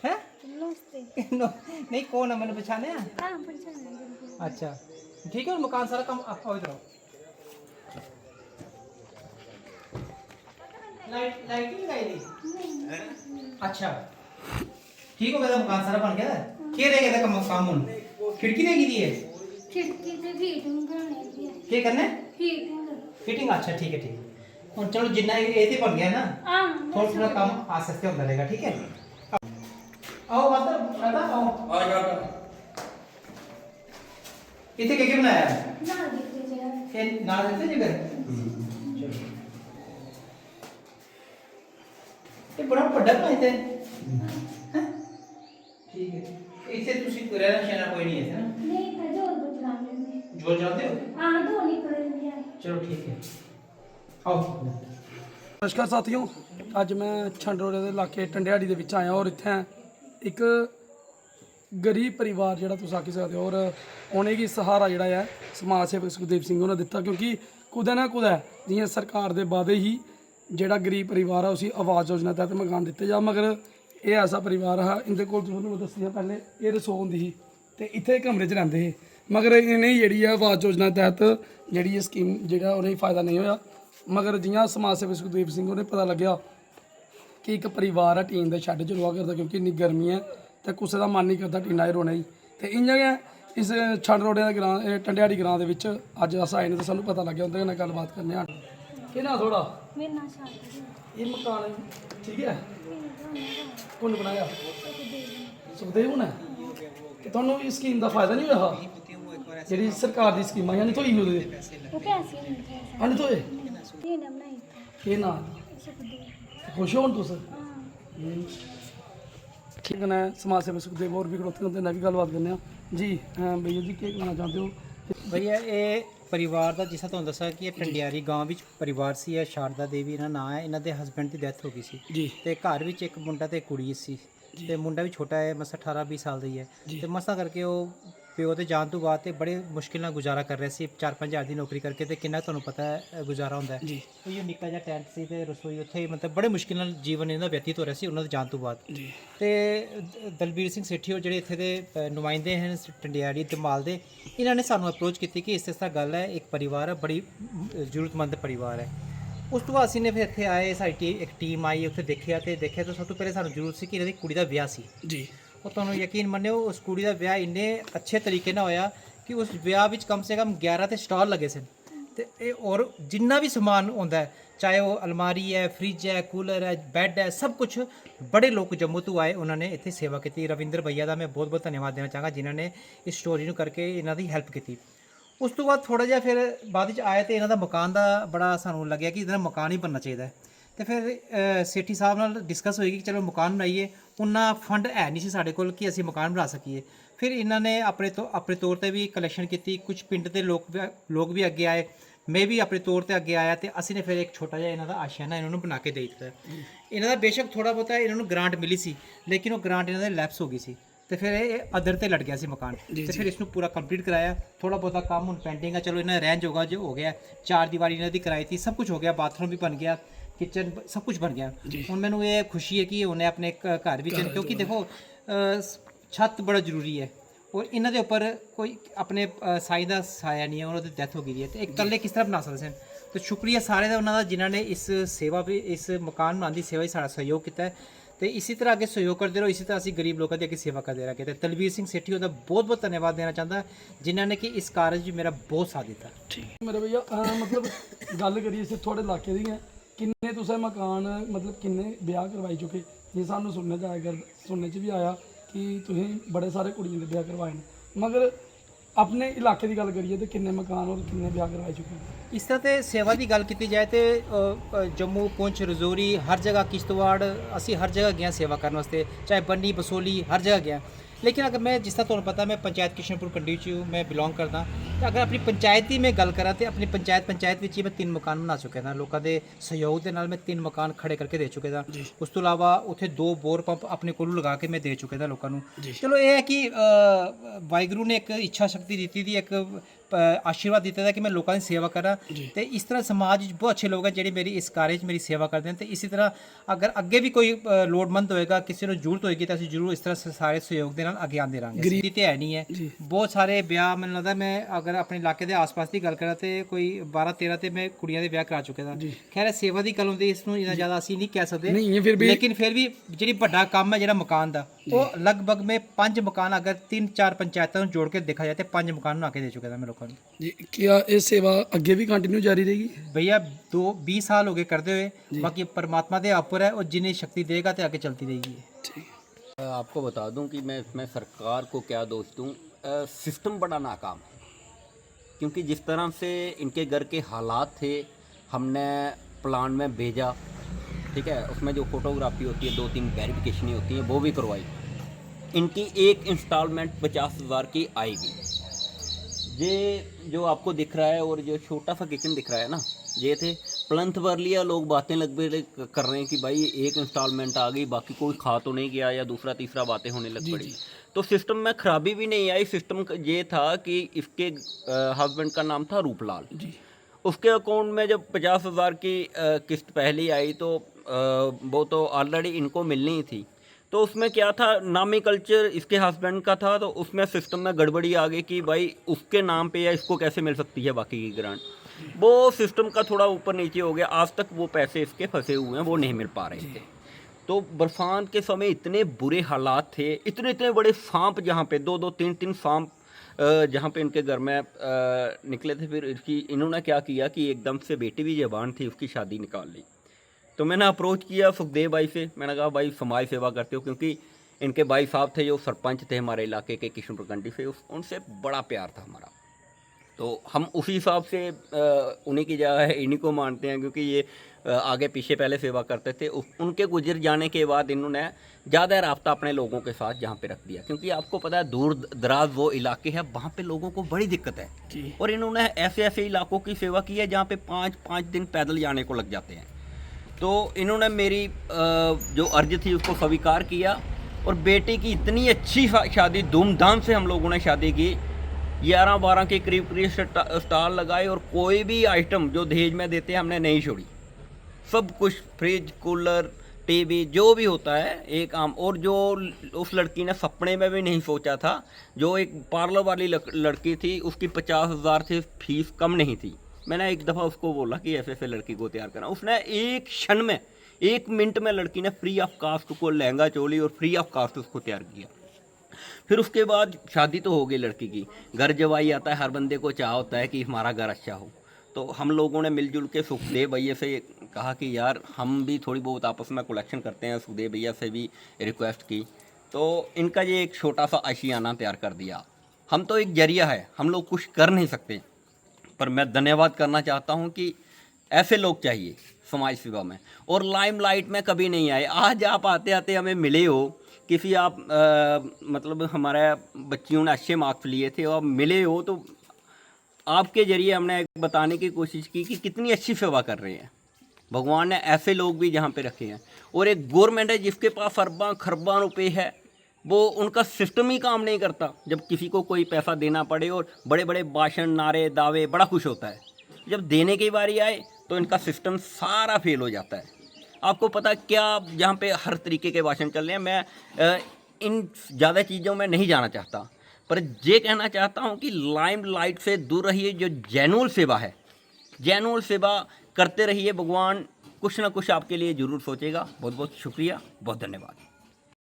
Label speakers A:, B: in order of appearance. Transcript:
A: है नहीं कौन है, मैंने पहचाने? अच्छा ठीक है, और मकान सारा कम आओ इधर आओ। लाइटिंग लगाई थी? अच्छा ठीक हो गया, मकान सारा बन गया। क्या रह गया था काम हुन? खिड़की रह गई है?
B: खिड़की ते फिटिंग करनी है।
A: क्या करना है?
B: फिटिंग।
A: अच्छा ठीक है और चलो जिन्ना ये थे बन गया ना, थोड़ा थोड़ा काम आस्ते आस्ते होता रहेगा। ठीक है आओ मतलब शादा आओ आ जाओ। इथे क्या क्या बनाया है?
B: ना देखते जरा
A: ये ना देते जगह। ये बड़ा बड़ा बनाया है। ठीक है इसे तुसी रहना शहना कोई नहीं है ना?
B: नहीं था जो बुझाने में
A: जो जानते हो?
B: हां दो निकल गया।
A: चलो ठीक है आओ।
C: नमस्कार साथियों, ਅੱਜ ਮੈਂ ਛੰਡਰੋੜੇ ਦੇ ਇਲਾਕੇ ਟੰਡਿਆੜੀ ਦੇ ਵਿੱਚ ਆਇਆ ਔਰ ਇੱਥੇ ਇੱਕ ਗਰੀਬ ਪਰਿਵਾਰ ਜਿਹੜਾ ਤੁਸੀਂ ਆਖੀ ਸਕਦੇ ਹੋ ਔਰ ਉਹਨੇ ਕੀ ਸਹਾਰਾ ਜਿਹੜਾ ਹੈ ਸਮਾਜ ਸੇਵਕ ਸੁਖਦੇਵ ਸਿੰਘ ਉਹਨਾਂ ਦਿੱਤਾ ਕਿਉਂਕਿ ਕੁਦੇ ਨਾ ਕੁਦੇ ਜਿਵੇਂ ਸਰਕਾਰ ਦੇ ਵਾਅਦੇ ਹੀ ਜਿਹੜਾ ਗਰੀਬ ਪਰਿਵਾਰ ਆ ਉਸੇ ਆਵਾਸ ਯੋਜਨਾ ਤਹਿਤ ਮਕਾਨ ਦਿੱਤੇ ਜਾ ਮਗਰ ਇਹ ਐਸਾ ਪਰਿਵਾਰ ਹੈ ਇਹਦੇ ਕੋਲ ਤੁਹਾਨੂੰ ਦੱਸਿਆ ਪਹਿਲੇ ਇਹ ਰਸੋਂ ਹੁੰਦੀ ਸੀ ਤੇ ਇੱਥੇ ਕਮਰੇ 'ਚ ਰਹਿੰਦੇ ਸੀ ਮਗਰ ਇਹਨੇ ਜਿਹੜੀ ਆ ਆਵਾਸ ਯੋਜਨਾ ਤਹਿਤ ਜਿਹੜੀ ਇਹ ਸਕੀਮ ਜਿਹੜਾ ਉਹਨੇ ਫਾਇਦਾ ਨਹੀਂ ਹੋਇਆ मगर जियां समाज सेवी सुखदेव सिंह ने पता लग्या कि एक परिवार है टीन के शैड च रोआ करता क्योंकि इन्नी गर्मी है तो किसी का मन नहीं करता टीना ही रोने ही तो इयां गै इस छंड रोडे का ग्रां टंडियाड़ी ग्रां के अज अस आए तो सूँ पता लग्या उनके गलबात करने कि ना थोड़ा ये मकान ठीक है कुन बनाया सुखदेव ने थोनों इस स्कीम का फायदा नहीं हुआ जी सरकार की स्कीम यानी थोई नहीं थोए के ना खुश हो तुस ठीक है समाज सेवी सुखदेव और भी खड़ोते होते हैं भी गलबात करने जी भैया जी क्या कहना चाहते हो?
A: भैया ये परिवार का जिस तुम दसा कि टंडियारी गाँव में परिवार से है शारदा देवी इन्होंने नाम है इन्होंने हसबैंड की डेथ हो गई सी
C: जी
A: ते घर में एक मुंडा ते कुड़ी सी ते मुंडा भी छोटा है मसा 18-20 साल दी है ते मसा करके वो प्यो ते जान तो बाद ते बड़े मुश्किल नाल गुजारा कर रहे सी 4-5 हज़ार की नौकरी करके ते किन्ना तुहानूं पता है गुजारा होंदा है
C: जी
A: तो ये निक्का जिहा टैंट सी ते रसोई उत्थे मतलब बड़े मुश्किल नाल जीवन इन्हां दा व्यतीत हो रहा सी उन्हां दे जान तो बाद
C: जी
A: ते दलबीर सिंह सेठी और जेह्ड़े इत्थे दे नुमाइंदे हैं टंडियाड़ी धमाल दे इन्हां ने सानूं अप्रोच कीती कि इस तरह गल है एक परिवार है बड़ी जरूरतमंद परिवार है उस तो बाद असीं ने फिर इत्थे आए साडी एक टीम आई उत्थे देखिया तो सब तो पहले सानूं जरूरत सी कि इन्हां दी कुड़ी दा ब्याह सी
C: जी
A: और तुहानूं यकीन मन्निओ उस कुड़ी दा ब्याह इन्ने अच्छे तरीके नाल होया कि उस ब्याह विच कम से कम 11 ते स्टॉल लगे सन ते और जिन्ना भी समान होंदा है चाहे वो अलमारी है फ्रिज है कूलर है बैड है सब कुछ बड़े लोग जम्मू तो आए उन्होंने इत्थे सेवा की रविंदर भैया का मैं बहुत बहुत धन्यवाद देना चाहूँगा जिन्होंने इस स्टोरी करके इन्हों की हैल्प की उस तो बाद थोड़ा जिहा फिर बाद आए तो इन्हों का मकान का बड़ा सानूं लग्या कि इन्होंने मकान ही बनना चाहिए तो फिर सेठी साहब नाल डिस्कस होएगी कि चलो मकान बनाइए उन्ना फंड है नहीं सी साडे कोल कि असीं मकान बना सकीए फिर इन्होंने अपने तौर पर भी कलैक्शन की कुछ पिंड के लोग भी अगे आए मैं भी अपने तौर पर अगे आया तो असीं ने फिर एक छोटा जिहा इन्हां दा आशियाना इन्होंने बना के दे दिता इन्हां दा बेशक थोड़ा बहुत इन्होंने ग्रांट मिली सी लेकिन वो ग्रांट इन्हां दी लैप्स हो गई सी तो फिर ये अदर ते लट गया सी मकान तो फिर इसनूं पूरा कंप्लीट कराया थोड़ा बहुत काम हुण पेंडिंग है चलो इन्हें रहन जोगा जो हो गया 4 दीवारी इन्हां दी कराई थी सब कुछ हो गया बाथरूम भी बन गया किचन सब कुछ बन गया हुण मैनूं ये खुशी है कि उन्हें अपने घर भी क्योंकि देखो छत बड़ा जरूरी है और इन्हां दे उपर कोई अपने साई दा साया नहीं है उन्होंने डेथ हो गई है तो एक कल्ले किस तरह बना सकते हैं तो शुक्रिया सारे दा उन्हां दा जिन्होंने इस सेवा भी इस मकान बनाने की सेवा ही सारा सहयोग किया है तो इसी तरह आगे सहयोग करते रहो इसी तरह असीं गरीब लोगों की अगे सेवा करते रहे तो दलबीर सिंह सेठी का बहुत बहुत धन्यवाद देना चाहता जिन्होंने कि इस कारज में मेरा बहुत साथ दिता
C: ठीक मेरे भैया मतलब गल करिए इस थोड़े इलाके दी किन्ने तुसें मकान मतलब किन्ने ब्याह करवाई चुके जी सानूं सुनने च आया सुनने च भी आया कि तुसीं बड़े सारे कुड़ियां दे ब्याह करवाए ने मगर अपने इलाके की गल करिए तो किन्ने मकान और किन्ने ब्याह करवाए चुके हैं
A: इस तरह से सेवा की गल की जाए तो जम्मू पुंछ रजौरी हर जगह किश्तवाड़ असी हर जगह गए सेवा करने वास्ते चाहे बन्नी बसोली हर जगह गया लेकिन अगर मैं जिस तरह तुहानूं पता मैं पंचायत किशनपुर कंडी च मैं बिलोंग करदा तो अगर अपनी पंचायत की मैं गल करा तो अपनी पंचायत में मैं 3 मकान बना चुका था लोगों के सहयोग के नाल मैं 3 मकान खड़े करके दे चुके था उस तो अलावा उत्थे 2 बोर पंप अपने कोलों लगा के मैं दे चुके था लोगों को चलो ये है कि वाहिगुरू ने एक इच्छा शक्ति दी थी एक ਆਸ਼ੀਰਵਾਦ ਦਿੱਤਾ ਹੈ ਕਿ ਮੈਂ ਲੋਕਾਂ ਦੀ ਸੇਵਾ ਕਰਾਂ ਤੇ ਇਸ ਤਰ੍ਹਾਂ ਸਮਾਜ ਵਿੱਚ ਬਹੁਤ ਅੱਛੇ ਲੋਕ ਹੈ ਜਿਹੜੇ ਮੇਰੀ ਇਸ ਕਾਰਜ 'ਚ ਮੇਰੀ ਸੇਵਾ ਕਰਦੇ ਹਨ ਤੇ ਇਸੇ ਤਰ੍ਹਾਂ ਅਗਰ ਅੱਗੇ ਵੀ ਕੋਈ ਲੋੜਵੰਦ ਹੋਏਗਾ ਕਿਸੇ ਨੂੰ ਜ਼ਰੂਰਤ ਹੋਏਗੀ ਤਾਂ ਅਸੀਂ ਜ਼ਰੂਰ ਇਸ ਤਰ੍ਹਾਂ ਸਾਰੇ ਸਹਿਯੋਗ ਦੇ ਨਾਲ ਅੱਗੇ ਆਉਂਦੇ ਰਹਾਂਗੇ। ਗਰੀਬੀ ਤੇ ਹੈ ਨਹੀਂ ਹੈ, ਬਹੁਤ ਸਾਰੇ ਵਿਆਹ ਮੈਨੂੰ ਲੱਗਦਾ ਮੈਂ ਅਗਰ ਆਪਣੇ ਇਲਾਕੇ ਦੇ ਆਸ-ਪਾਸ ਦੀ ਗੱਲ ਕਰਾਂ ਤੇ ਕੋਈ 12-13 ਤੇ ਮੈਂ ਕੁੜੀਆਂ ਦੇ ਵਿਆਹ ਕਰਾ ਚੁੱਕਿਆ ਦਾ। ਖੈਰ ਇਹ ਸੇਵਾ ਦੀ ਗੱਲ ਹੁੰਦੀ, ਇਸ ਨੂੰ ਇੰਨਾ ਜ਼ਿਆਦਾ ਅਸੀਂ ਨਹੀਂ ਕਹਿ ਸਕਦੇ ਲੇਕਿਨ ਫਿਰ ਵੀ ਜਿਹੜੀ ਵੱਡਾ ਕੰਮ ਹੈ ਜਿਹੜਾ ਮਕਾਨ ਦਾ ਉਹ ਲਗਭਗ ਮੈਂ 5 ਮਕਾਨ ਅਗਰ 3-4 ਪੰਚਾਇਤਾਂ ਨੂੰ ਜੋੜ ਕੇ ਦੇਖਾ ਜਾਏ ਤੇ 5 ਮਕਾਨ ਬਣਾ ਕੇ ਦੇ ਚੁੱਕਿਆ ਦਾ ਮੈਂ ਲੋਕਾਂ ਨੂੰ।
C: ਜੀ क्या ये सेवा ਅੱਗੇ ਵੀ ਕੰਟੀਨਿਊ ਜਾਰੀ ਰਹੇਗੀ?
A: भैया 20 साल हो गए करते हुए, बाकी परमात्मा के ऊपर है और जिन्हें शक्ति देगा तो आगे चलती रहेगी।
C: ठीक
D: आपको बता दूं कि मैं इसमें सरकार को क्या दोष दूं, सिस्टम बड़ा नाकाम है। क्योंकि जिस तरह से इनके घर के हालात थे, हमने प्लान में भेजा, ठीक है, उसमें जो फोटोग्राफी होती है 2-3 वेरिफिकेशनें होती हैं वो भी करवाई। इनकी एक इंस्टॉलमेंट 50,000 की आएगी। ये जो आपको दिख रहा है और जो छोटा सा किचन दिख रहा है ना, ये थे प्लंथ भर लिया, लोग बातें लग कर रहे हैं कि भाई एक इंस्टॉलमेंट आ गई, बाकी कोई खा तो नहीं गया या दूसरा तीसरा बातें होने लग पड़ी। तो सिस्टम में खराबी भी नहीं आई। सिस्टम ये था कि इसके हस्बैंड का नाम था रूपलाल जी। उसके अकाउंट में जब 50,000 की किस्त पहले आई तो वो तो ऑलरेडी इनको मिलनी ही थी। तो उसमें क्या था, नामी कल्चर इसके हस्बैंड का था, तो उसमें सिस्टम में गड़बड़ी आ गई कि भाई उसके नाम पे या इसको कैसे मिल सकती है बाकी की ग्रांट। वो सिस्टम का थोड़ा ऊपर नीचे हो गया, आज तक वो पैसे इसके फंसे हुए हैं, वो नहीं मिल पा रहे थे। तो बरसात के समय इतने बुरे हालात थे, इतने इतने बड़े सांप, जहाँ पे 2-2, 3-3 सांप जहाँ पे इनके घर में निकले थे। फिर इसकी इन्होंने क्या किया कि एकदम से बेटी भी जवान थी, उसकी शादी निकाल ली। तो मैंने अप्रोच किया सुखदेव भाई से, मैंने कहा भाई समाज सेवा करते हो, क्योंकि इनके भाई साहब थे जो सरपंच थे हमारे इलाके के किशनपुर कंडी से, उनसे बड़ा प्यार था हमारा। तो हम उसी हिसाब से उन्हीं की जगह इन्हीं को मानते हैं, क्योंकि ये आगे पीछे पहले सेवा करते थे। उनके गुजर जाने के बाद इन्होंने ज़्यादा रब्ता अपने लोगों के साथ जहाँ पे रख दिया, क्योंकि आपको पता है दूर दराज वो इलाके हैं, वहाँ पे लोगों को बड़ी दिक्कत है। और इन्होंने ऐसे ऐसे इलाकों की सेवा की है जहाँ पे 5-5 दिन पैदल जाने को लग जाते हैं। तो इन्होंने मेरी जो अर्ज थी उसको स्वीकार किया और बेटी की इतनी अच्छी शादी, धूमधाम से हम लोगों ने शादी की। 11-12 के करीब स्टॉल लगाए और कोई भी आइटम जो दहेज में देते हैं हमने नहीं छोड़ी। सब कुछ, फ्रिज, कूलर, टीवी, जो भी होता है एक आम। और जो उस लड़की ने सपने में भी नहीं सोचा था, जो एक पार्लर वाली लड़की थी, उसकी 50,000 से फीस कम नहीं थी। मैंने एक दफ़ा उसको बोला कि ऐसे ऐसे लड़की को तैयार करना, उसने एक क्षण में, 1 मिनट में लड़की ने फ्री ऑफ कास्ट को लहंगा चोली और फ्री ऑफ कास्ट उसको तैयार किया। फिर उसके बाद शादी तो हो गई लड़की की, घर जवाई आता है, हर बंदे को चाह होता है कि हमारा घर अच्छा हो। तो हम लोगों ने मिलजुल के सुखदेव भैया से कहा कि यार हम भी थोड़ी बहुत आपस में कलेक्शन करते हैं, सुखदेव भैया से भी रिक्वेस्ट की। तो इनका ये एक छोटा सा आशियाना तैयार कर दिया। हम तो एक जरिया है, हम लोग कुछ कर नहीं सकते, पर मैं धन्यवाद करना चाहता हूं कि ऐसे लोग चाहिए समाज सेवा में। और लाइमलाइट में कभी नहीं आए। आज आप आते आते हमें मिले हो, किसी आप मतलब हमारे बच्चियों ने अच्छे मार्क्स लिए थे और मिले हो, तो आपके ज़रिए हमने बताने की कोशिश की कि कितनी अच्छी सेवा कर रहे हैं। भगवान ने ऐसे लोग भी जहाँ पे रखे हैं। और एक गवर्नमेंट है जिसके पास अरबा खरबा रुपये है, वो उनका सिस्टम ही काम नहीं करता। जब किसी को कोई पैसा देना पड़े और बड़े बड़े भाषण, नारे, दावे, बड़ा कुछ होता है, जब देने की बारी आए तो इनका सिस्टम सारा फेल हो जाता है। आपको पता क्या, जहाँ पे हर तरीके के भाषण चल रहे हैं, मैं इन ज़्यादा चीज़ों में नहीं जाना चाहता, पर ये कहना चाहता हूँ कि लाइमलाइट से दूर रहिए। जो जेन्युइन सेवा है, जेन्युइन सेवा करते रहिए, भगवान कुछ ना कुछ आपके लिए ज़रूर सोचेगा। बहुत बहुत शुक्रिया, बहुत धन्यवाद।